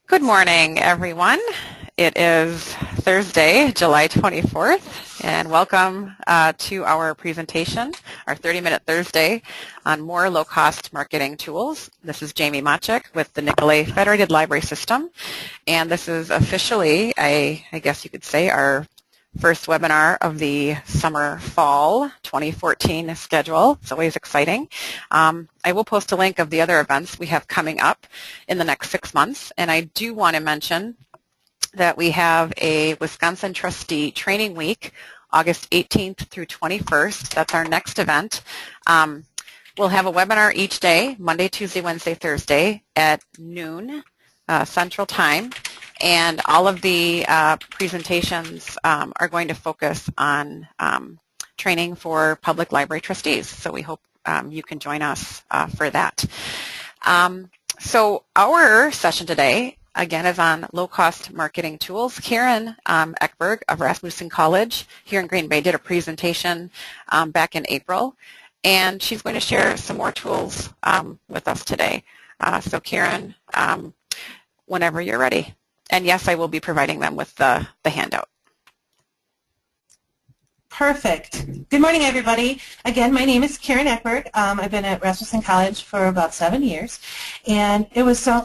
Good morning, everyone. It is Thursday, July 24th, and welcome to our presentation, our 30-minute Thursday on more low-cost marketing tools. This is Jamie Machik with the Nicolet Federated Library System, and this is officially, I guess you could say, our first webinar of the summer-fall 2014 schedule. It's always exciting. I will post a link of the other events we have coming up in the next 6 months, and I do want to mention that we have a Wisconsin Trustee Training Week, August 18th through 21st. That's our next event. We'll have a webinar each day, Monday, Tuesday, Wednesday, Thursday at noon Central Time. And all of the presentations are going to focus on training for public library trustees. So we hope you can join us for that. So our session today, again, is on low-cost marketing tools. Karen Eckberg of Rasmussen College here in Green Bay did a presentation back in April, and she's going to share some more tools with us today. So Karen, whenever you're ready. And yes, I will be providing them with the handout. Perfect. Good morning, everybody. Again, my name is Karen Eckberg. I've been at Rasmussen College for about 7 years, and it was so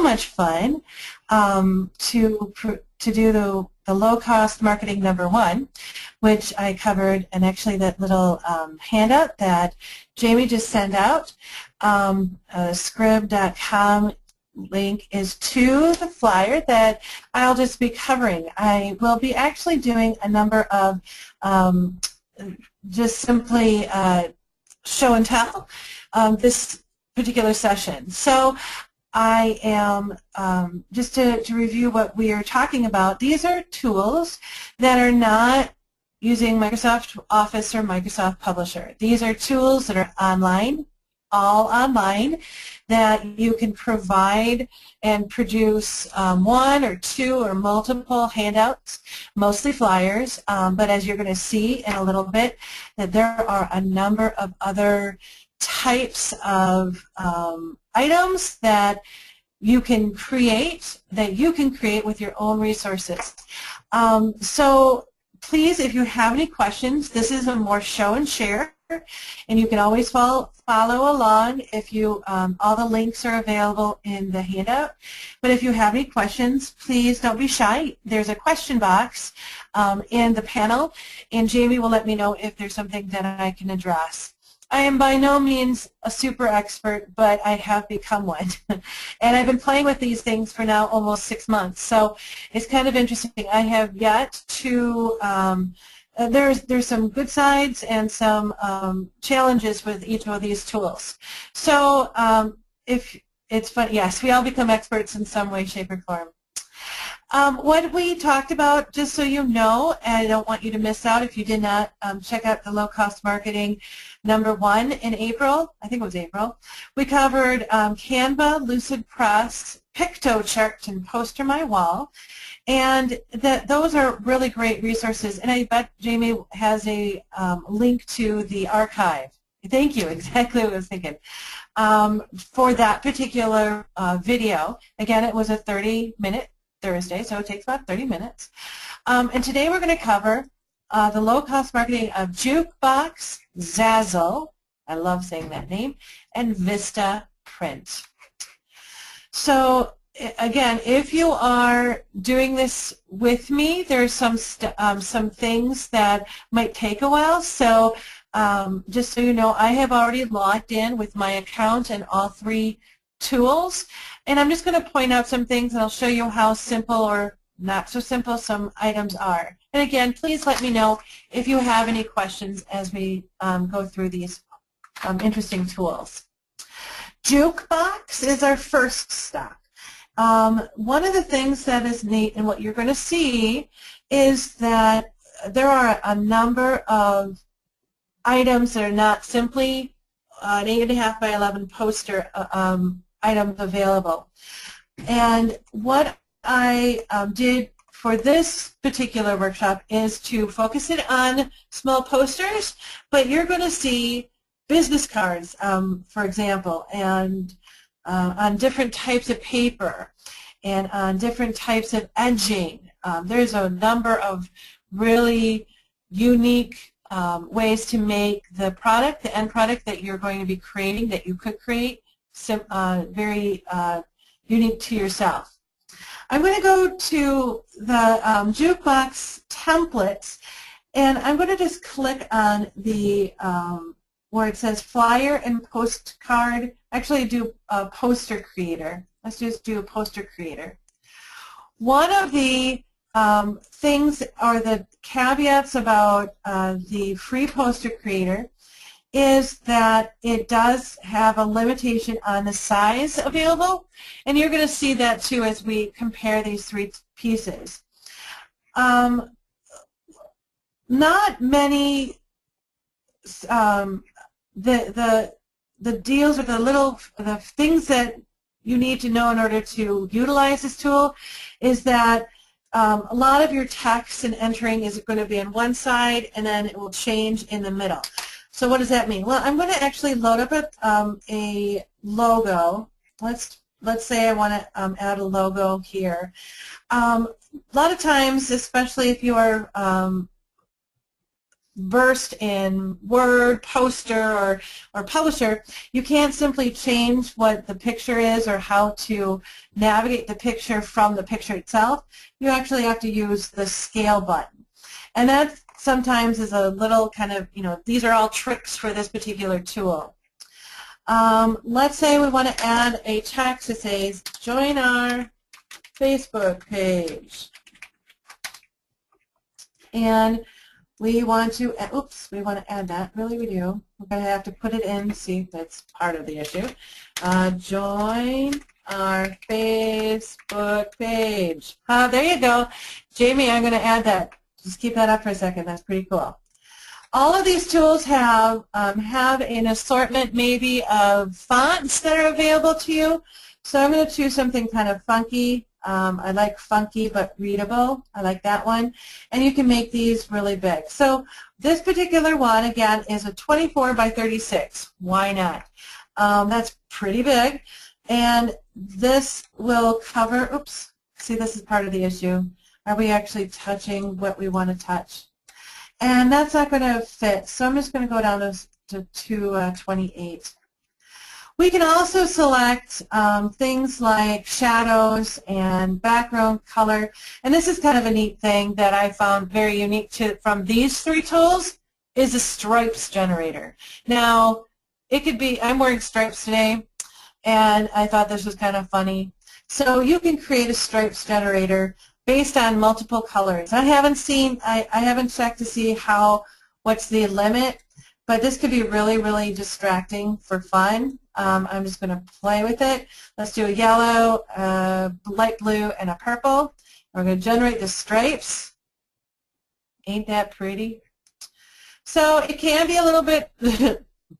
much fun to do the low-cost marketing #1, which I covered, and actually that little handout that Jamie just sent out, scrib.com link is to the flyer that I'll just be covering. I will be actually doing a number of just simply show and tell this particular session. So I am, just to review what we are talking about, these are tools that are not using Microsoft Office or Microsoft Publisher. These are tools that are online, all online, that you can provide and produce one or two or multiple handouts, mostly flyers, but as you're going to see in a little bit, that there are a number of other types of items that you can create with your own resources. So please, if you have any questions, this is a more show and share, and you can always follow along if you, all the links are available in the handout. But if you have any questions, please don't be shy. There's a question box in the panel, and Jamie will let me know if there's something that I can address. I am by no means a super expert, but I have become one. And I've been playing with these things for now almost 6 months. So it's kind of interesting. I have yet to there's some good sides and some challenges with each of these tools. So if it's fun, yes, we all become experts in some way, shape, or form. What we talked about, just so you know, and I don't want you to miss out if you did not check out the low-cost marketing #1 in April, I think it was April, we covered Canva, Lucid Press, Pictochart, and Poster My Wall. And those are really great resources, and I bet Jamie has a link to the archive. Thank you, exactly what I was thinking. For that particular video, again, it was a 30-minute Thursday, so it takes about 30 minutes. And today we're going to cover the low-cost marketing of Jukebox, Zazzle, I love saying that name, and Vistaprint. So again, if you are doing this with me, there's some things that might take a while. So just so you know, I have already logged in with my account and all 3 tools. And I'm just going to point out some things, and I'll show you how simple or not so simple some items are. And again, please let me know if you have any questions as we go through these interesting tools. Jukebox is our first stop. One of the things that is neat and what you're going to see is that there are a number of items that are not simply an 8.5 by 11 poster items available. And what I did for this particular workshop is to focus it on small posters, but you're going to see business cards, for example, and on different types of paper. and on different types of edging. There's a number of really unique ways to make the product, the end product that you're going to be creating, that you could create, very unique to yourself. I'm going to go to the Jukebox templates, and I'm going to just click on the where it says flyer and postcard. Actually, do a poster creator. Let's just do a poster creator. One of the things or the caveats about the free poster creator is that it does have a limitation on the size available, and you're going to see that too as we compare these three pieces. Not many the deals or the things that you need to know in order to utilize this tool is that a lot of your text and entering is going to be on one side, and then it will change in the middle. So what does that mean? Well, I'm going to actually load up a logo. Let's say I want to add a logo here. A lot of times, especially if you are versed in Word, Poster, or Publisher, you can't simply change what the picture is or how to navigate the picture from the picture itself. You actually have to use the scale button. And that sometimes is a little kind of, these are all tricks for this particular tool. Let's say we want to add a text that says, join our Facebook page. And we want to, we want to add that. Really, we do. We're going to have to put it in, see if that's part of the issue. Join our Facebook page. There you go. Jamie, I'm going to add that. Just keep that up for a second. That's pretty cool. All of these tools have an assortment maybe of fonts that are available to you. So I'm going to choose something kind of funky. I like funky but readable. I like that one. And you can make these really big. So this particular one, again, is a 24 by 36. Why not? That's pretty big. And this will cover, oops, see, this is part of the issue. Are we actually touching what we want to touch? And that's not going to fit. So I'm just going to go down to 228. We can also select things like shadows and background color. And this is kind of a neat thing that I found very unique from these three tools is a stripes generator. Now, it could be, I'm wearing stripes today, and I thought this was kind of funny. So you can create a stripes generator based on multiple colors. I haven't checked to see what's the limit, but this could be really, really distracting for fun. I'm just going to play with it. Let's do a yellow, light blue, and a purple. We're going to generate the stripes. Ain't that pretty? So it can be a little bit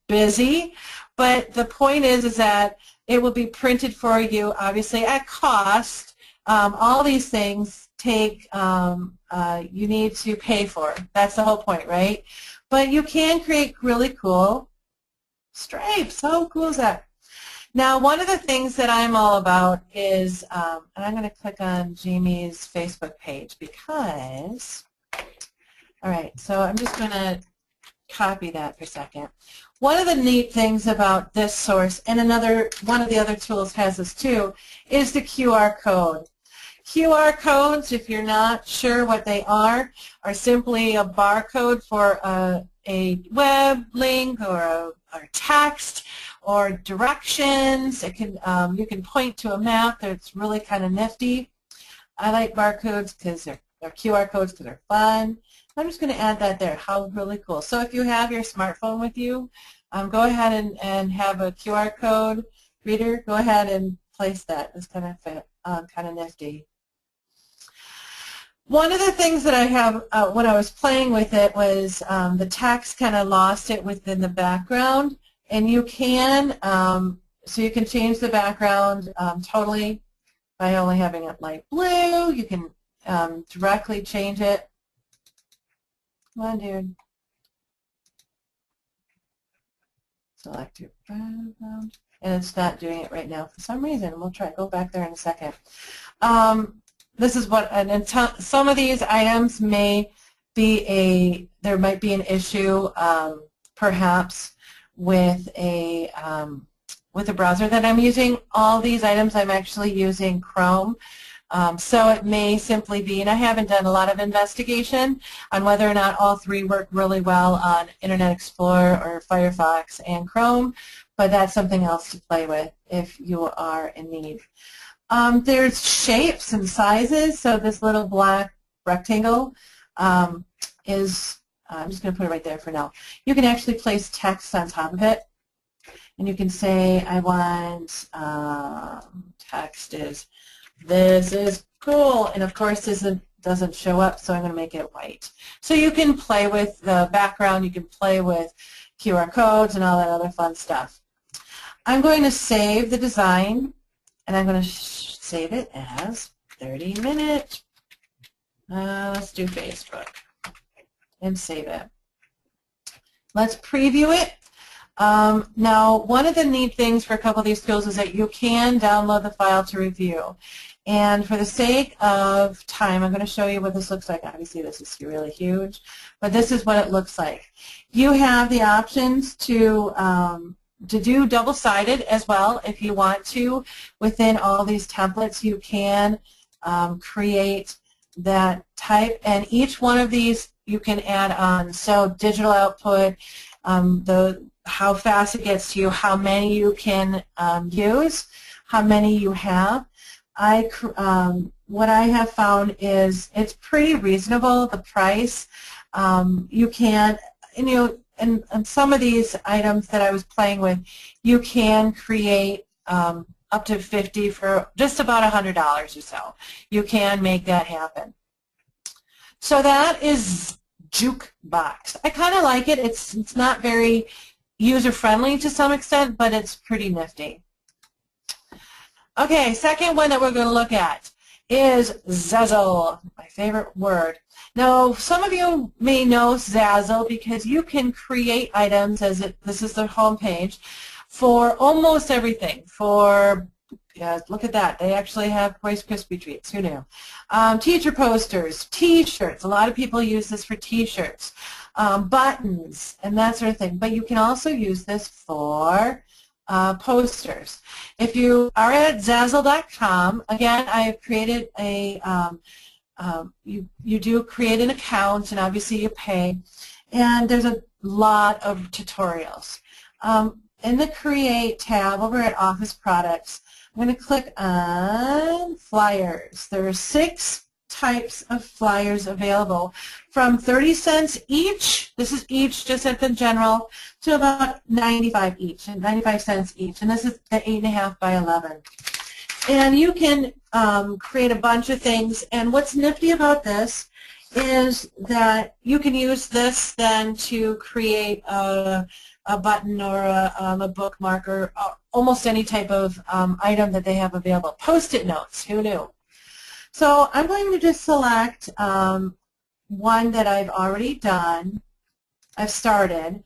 busy, but the point is that it will be printed for you, obviously, at cost. All these things take, you need to pay for. That's the whole point, right? But you can create really cool stripes. How cool is that? Now, one of the things that I'm all about is, and I'm going to click on Jamie's Facebook page because, all right, so I'm just going to copy that for a second. One of the neat things about this source, and one of the other tools has this too, is the QR code. QR codes, if you're not sure what they are simply a barcode for a web link or text or directions. It can you can point to a map that's really kind of nifty. I like barcodes because they're QR codes because they're fun. I'm just going to add that there. How really cool. So if you have your smartphone with you, go ahead and have a QR code reader. Go ahead and place that. It's kind of nifty. One of the things that I have when I was playing with it was the text kind of lost it within the background, and you can so you can change the background totally by only having it light blue. You can directly change it. Come on, dude. Select your background. and it's not doing it right now for some reason. We'll try go back there in a second. This is what, and some of these items may be there might be an issue perhaps with a browser that I'm using. All these items I'm actually using Chrome. So it may simply be, and I haven't done a lot of investigation on whether or not all three work really well on Internet Explorer or Firefox and Chrome, but that's something else to play with if you are in need. There's shapes and sizes, so this little black rectangle is, I'm just going to put it right there for now. You can actually place text on top of it, and you can say, I want text is, this is cool, and of course this doesn't show up, so I'm going to make it white. So you can play with the background, you can play with QR codes and all that other fun stuff. I'm going to save the design, and I'm going to save it as 30-minute. Let's do Facebook and save it. Let's preview it. Now, one of the neat things for a couple of these tools is that you can download the file to review. And for the sake of time, I'm going to show you what this looks like. Obviously, this is really huge, but this is what it looks like. You have the options to do double-sided as well if you want to. Within all these templates, you can create that type, and each one of these you can add on. So digital output, how fast it gets to you, how many you can use, how many you have. What I have found is it's pretty reasonable, the price. You can, and some of these items that I was playing with, you can create up to 50 for just about $100 or so. You can make that happen. So that is Jukebox. I kind of like it. It's not very user-friendly to some extent, but it's pretty nifty. Okay, second one that we're going to look at is Zazzle, my favorite word. Now, some of you may know Zazzle because you can create items, this is their homepage, for almost everything. Look at that, they actually have Rice Krispie treats, who knew? Teacher posters, T-shirts, a lot of people use this for T-shirts, buttons, and that sort of thing. But you can also use this for posters. If you are at Zazzle.com, again, I have created a, you do create an account, and obviously you pay, and there's a lot of tutorials. In the Create tab over at Office Products, I'm going to click on Flyers. There are 6 types of flyers available, from 30 cents each, this is each just at the general, to about 95 cents each, and this is the 8.5 by 11. And you can create a bunch of things, and what's nifty about this is that you can use this then to create a button or a bookmark or almost any type of item that they have available. Post-it notes, who knew? So I'm going to just select one that I've already done, I've started,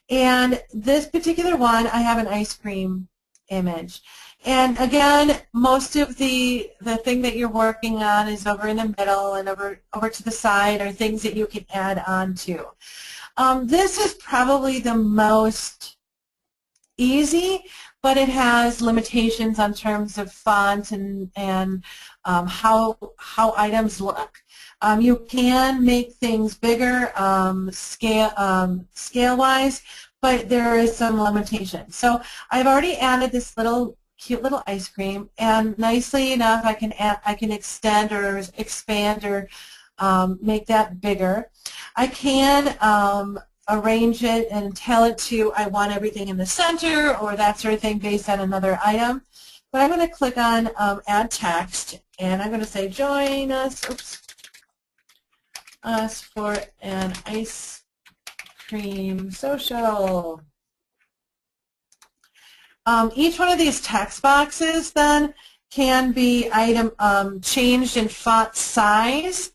and this particular one I have an ice cream image. And again, most of the thing that you're working on is over in the middle, and over to the side are things that you can add on to. This is probably the most easy, but it has limitations on terms of font and how items look. You can make things bigger scale-wise, but there is some limitation. So I've already added this cute little ice cream, and nicely enough I can extend or expand or make that bigger. I can arrange it and tell it to, I want everything in the center or that sort of thing based on another item. But I'm going to click on Add Text, and I'm going to say join us for an ice cream social. Each one of these text boxes then can be changed in font size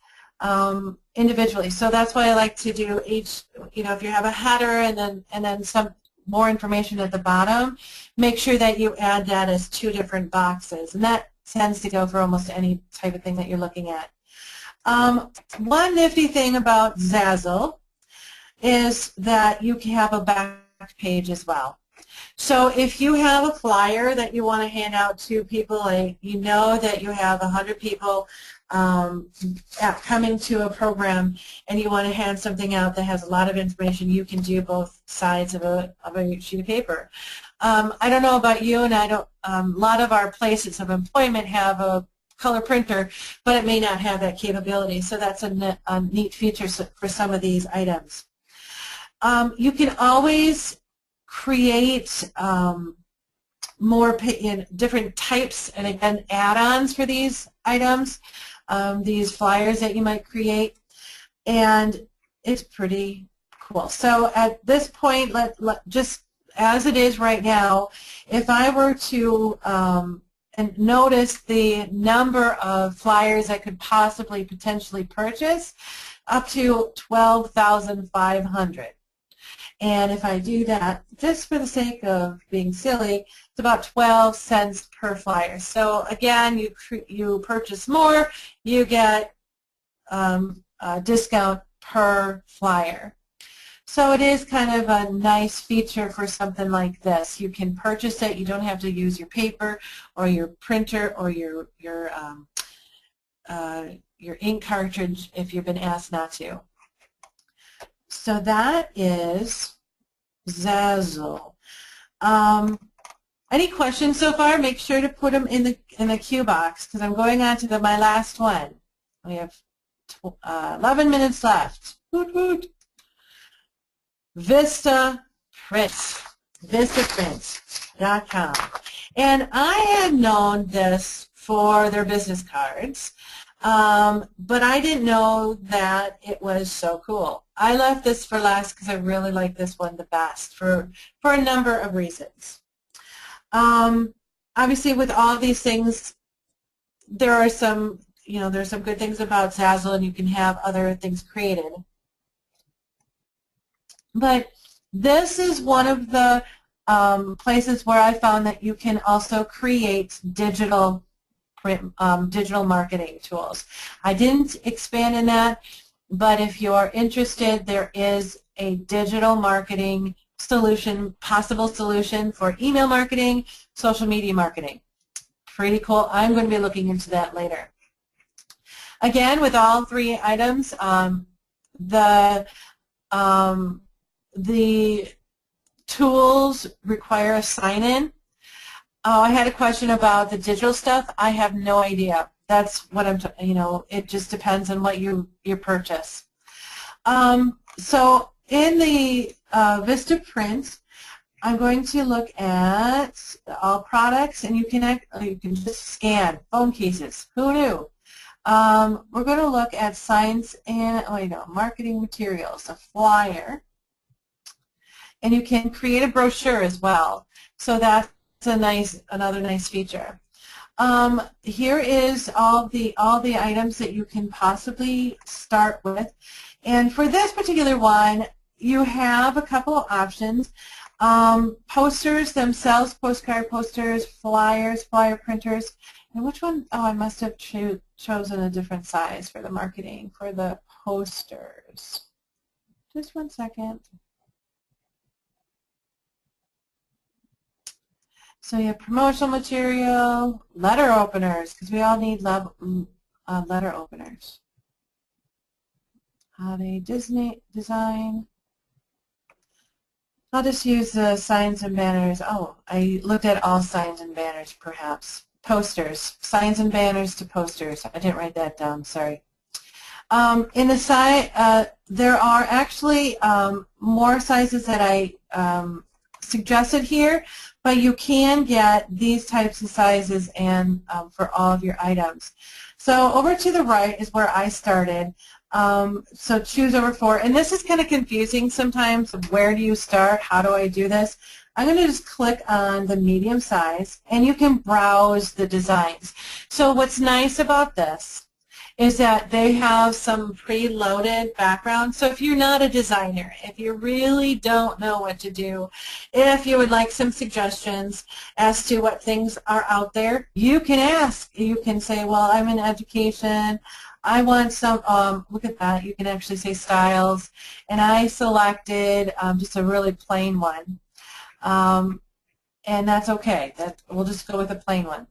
individually. So that's why I like to do each, if you have a header and then some more information at the bottom, make sure that you add that as 2 different boxes. And that tends to go for almost any type of thing that you're looking at. One nifty thing about Zazzle is that you can have a back page as well. So if you have a flyer that you want to hand out to people, like you know that you have 100 people coming to a program and you want to hand something out that has a lot of information, you can do both sides of a sheet of paper. I don't know about you, and a lot of our places of employment have a color printer, but it may not have that capability. So that's a neat feature for some of these items. You can always create more different types and again add-ons for these items, these flyers that you might create, and it's pretty cool. So at this point, just as it is right now, if I were to and notice the number of flyers I could possibly potentially purchase, up to 12,500. And if I do that, just for the sake of being silly, it's about 12 cents per flyer. So again, you purchase more, you get a discount per flyer. So it is kind of a nice feature for something like this. You can purchase it. You don't have to use your paper or your printer or your ink cartridge if you've been asked not to. So that is Zazzle. Any questions so far? Make sure to put them in the Q box because I'm going on to my last one. We have 11 minutes left. Woot woot. Vistaprint. Vistaprint.com. And I had known this for their business cards, but I didn't know that it was so cool. I left this for last because I really like this one the best for a number of reasons. Obviously, with all these things, there are some, there's some good things about Zazzle, and you can have other things created. But this is one of the places where I found that you can also create digital marketing tools. I didn't expand in that, but if you're interested, there is a digital marketing possible solution for email marketing, social media marketing. Pretty cool. I'm going to be looking into that later. Again, with all 3 items, the tools require a sign-in. Oh, I had a question about the digital stuff. I have no idea. That's what it just depends on what you purchase. So in the Vistaprint, I'm going to look at all products, and you can just scan phone cases. Who knew? We're going to look at signs and marketing materials, a flyer. And you can create a brochure as well. So that's another nice feature. Here is all the items that you can possibly start with. And for this particular one, you have a couple of options. Posters themselves, postcard posters, flyers, flyer printers. And which one? Oh, I must have chosen a different size for the marketing, for the posters. Just one second. So you have promotional material, letter openers, because we all need letter openers. Holiday Disney design. I'll just use the signs and banners. Oh, I looked at all signs and banners, perhaps. Posters, signs and banners to posters. I didn't write that down, sorry. In the side, there are actually more sizes that I suggested here, but you can get these types of sizes and for all of your items. So over to the right is where I started. So choose over 4, and this is kind of confusing sometimes. Where do you start? How do I do this? I'm going to just click on the medium size, and you can browse the designs. So what's nice about this is that they have some pre-loaded background. So if you're not a designer, if you really don't know what to do, if you would like some suggestions as to what things are out there, you can ask. You can say, well, I'm in education. I want some, look at that, you can actually say styles. And I selected just a really plain one. And that's okay. We'll just go with a plain one.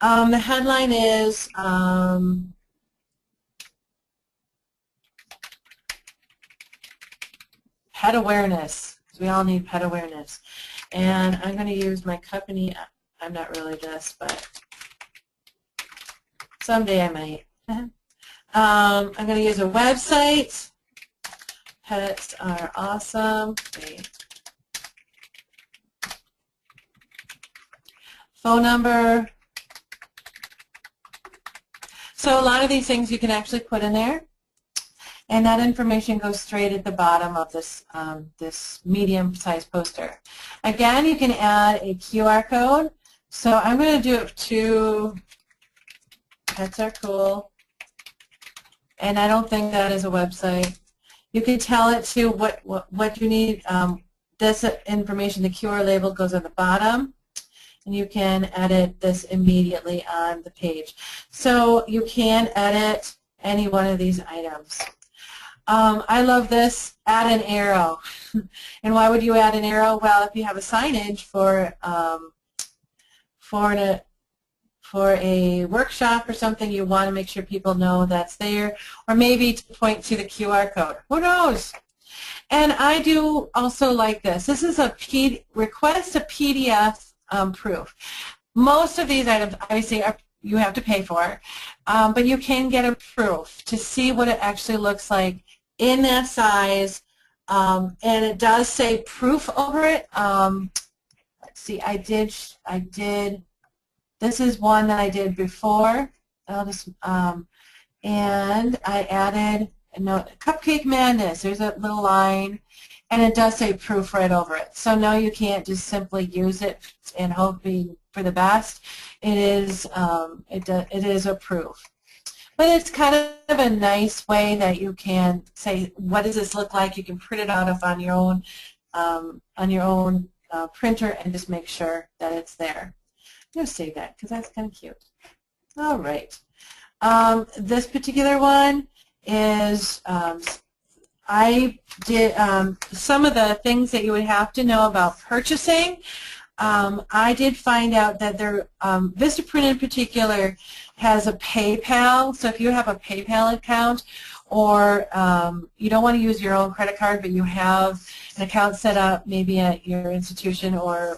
The headline is pet awareness. We all need pet awareness. And I'm going to use my company. I'm not really this, but someday I might. I'm going to use a website. Pets are awesome. Wait. Phone number. So a lot of these things you can actually put in there. And that information goes straight at the bottom of this, this medium-sized poster. Again, you can add a QR code. So I'm going to do it to Pets Are Cool. And I don't think that is a website. You can tell it to what you need. This information, the QR label goes at the bottom. And you can edit this immediately on the page. So you can edit any one of these items. I love this, add an arrow. And why would you add an arrow? Well, if you have a signage for a workshop or something, you want to make sure people know that's there, or maybe to point to the QR code. Who knows? And I do also like this. This is a request a PDF proof. Most of these items, obviously, you have to pay for, but you can get a proof to see what it actually looks like in that size, and it does say proof over it. Let's see, I did. This is one that I did before. I'll just and I added a note, Cupcake Madness. There's a little line, and it does say proof right over it. So no, you can't just simply use it and hoping for the best. It is it is a proof. But it's kind of a nice way that you can say, what does this look like? You can print it out on your own printer and just make sure that it's there. I'm going to save that because that's kind of cute. All right. This particular one is, I did some of the things that you would have to know about purchasing. I did find out that Vistaprint in particular has a PayPal. So if you have a PayPal account, or you don't want to use your own credit card, but you have an account set up maybe at your institution or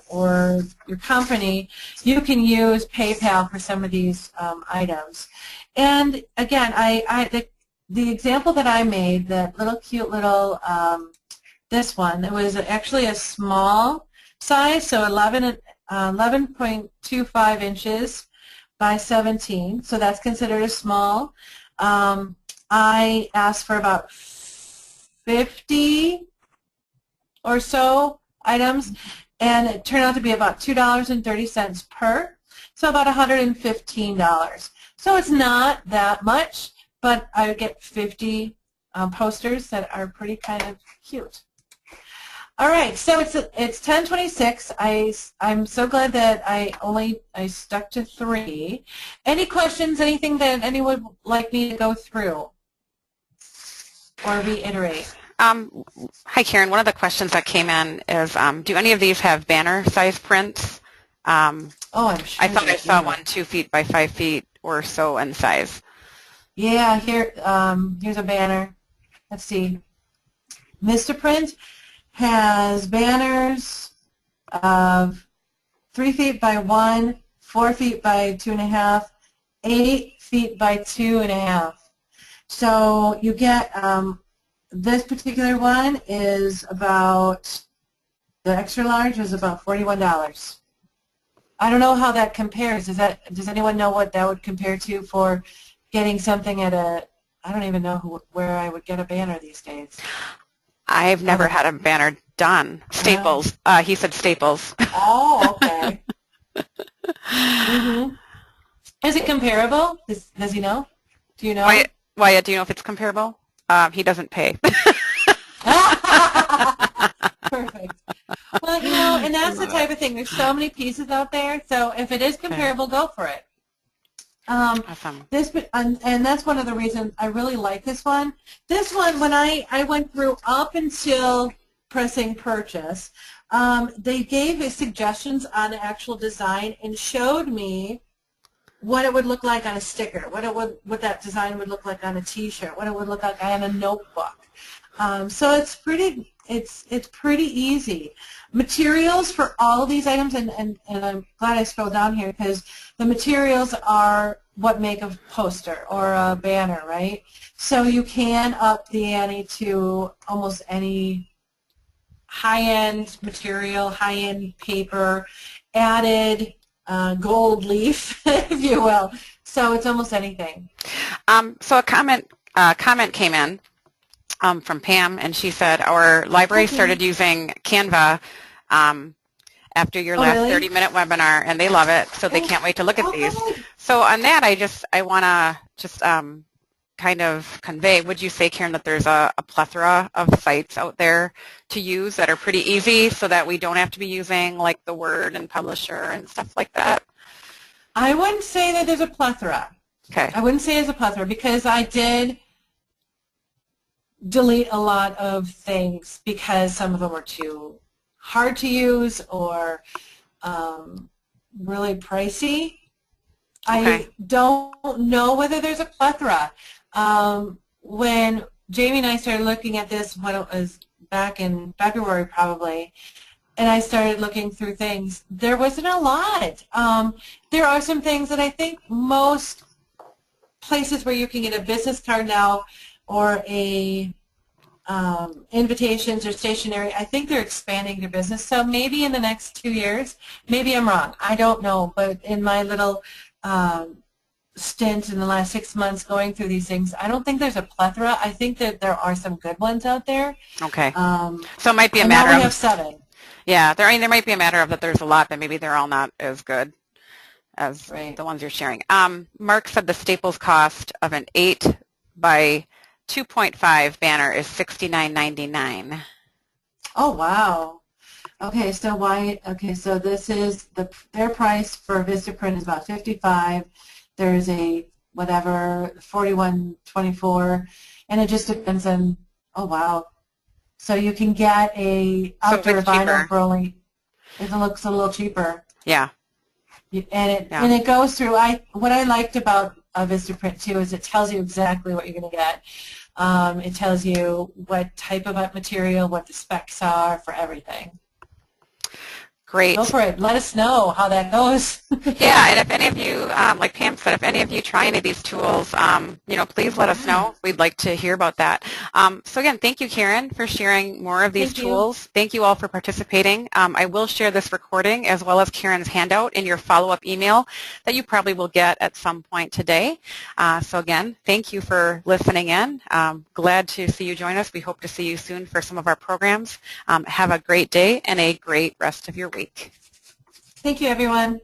your company, you can use PayPal for some of these items. And again, the example that I made, that little cute little, this one, it was actually a small size, so 11.25 inches by 17, so that's considered a small. I asked for about 50 or so items, and it turned out to be about $2.30 per, so about $115. So it's not that much, but I would get 50 posters that are pretty kind of cute. All right, so it's 10:26. I'm so glad that I stuck to 3. Any questions? Anything that anyone would like me to go through or reiterate? Hi, Karen. One of the questions that came in is, do any of these have banner size prints? Oh, I'm sure. I thought I saw one 2 feet by 5 feet or so in size. Yeah, here's a banner. Let's see. Vistaprint has banners of 3 feet by 1, 4 feet by 2.5, 8 feet by 2.5. So you get this particular one is about, the extra large is about $41. I don't know how that compares. Does anyone know what that would compare to for getting something at a, I don't even know where I would get a banner these days. I've never had a banner done. Staples. He said Staples. Oh, okay. Mm-hmm. Is it comparable? Does he know? Do you know? Wyatt, do you know if it's comparable? He doesn't pay. Perfect. Well, and that's the type of thing. There's so many pieces out there. So if it is comparable, go for it. Awesome. And that's one of the reasons I really like this one. This one, when I went through up until pressing purchase, they gave suggestions on the actual design and showed me what it would look like on a sticker, what that design would look like on a T-shirt, what it would look like on a notebook. So it's pretty easy. Materials for all of these items, and I'm glad I scrolled down here because the materials are what make a poster or a banner, right? So you can up the ante to almost any high-end material, high-end paper, added gold leaf, if you will. So it's almost anything. So a comment came in from Pam, and she said our library started using Canva after your last 30-minute webinar, and they love it, so they can't wait to look at these. So on that, I want to just kind of convey, would you say, Karen, that there's a plethora of sites out there to use that are pretty easy so that we don't have to be using like the Word and Publisher and stuff like that? I wouldn't say that there's a plethora. Okay. I wouldn't say there's a plethora because I did delete a lot of things because some of them were too hard to use or really pricey. Okay. I don't know whether there's a plethora. When Jamie and I started looking at this, when it was back in February probably, and I started looking through things, there wasn't a lot. There are some things that I think most places where you can get a business card now or a invitations or stationery, I think they're expanding their business. So maybe in the next 2 years, maybe I'm wrong. I don't know. But in my little stint in the last 6 months going through these things, I don't think there's a plethora. I think that there are some good ones out there. Okay. So it might be a matter of... Now we have 7. Yeah, there might be a matter of that there's a lot, but maybe they're all not as good as the ones you're sharing. Mark said the staples cost of an 8 by 2.5 banner is $69.99. Oh wow. Okay, so so this is their price for Vistaprint is about $55. There's a whatever 41.24, and it just depends on. Oh wow. So you can get a outdoor vinyl for only. It looks a little cheaper. Yeah. And it goes through. What I liked about Vistaprint too is it tells you exactly what you're going to get. It tells you what type of material, what the specs are for everything. Great. Go for it. Let us know how that goes. Yeah, and if any of you, like Pam said, if any of you try any of these tools, please let us know. We'd like to hear about that. So again, thank you, Karen, for sharing more of these tools. Thank you all for participating. I will share this recording as well as Karen's handout in your follow-up email that you probably will get at some point today. So again, thank you for listening in. Glad to see you join us. We hope to see you soon for some of our programs. Have a great day and a great rest of your week. Thank you, everyone.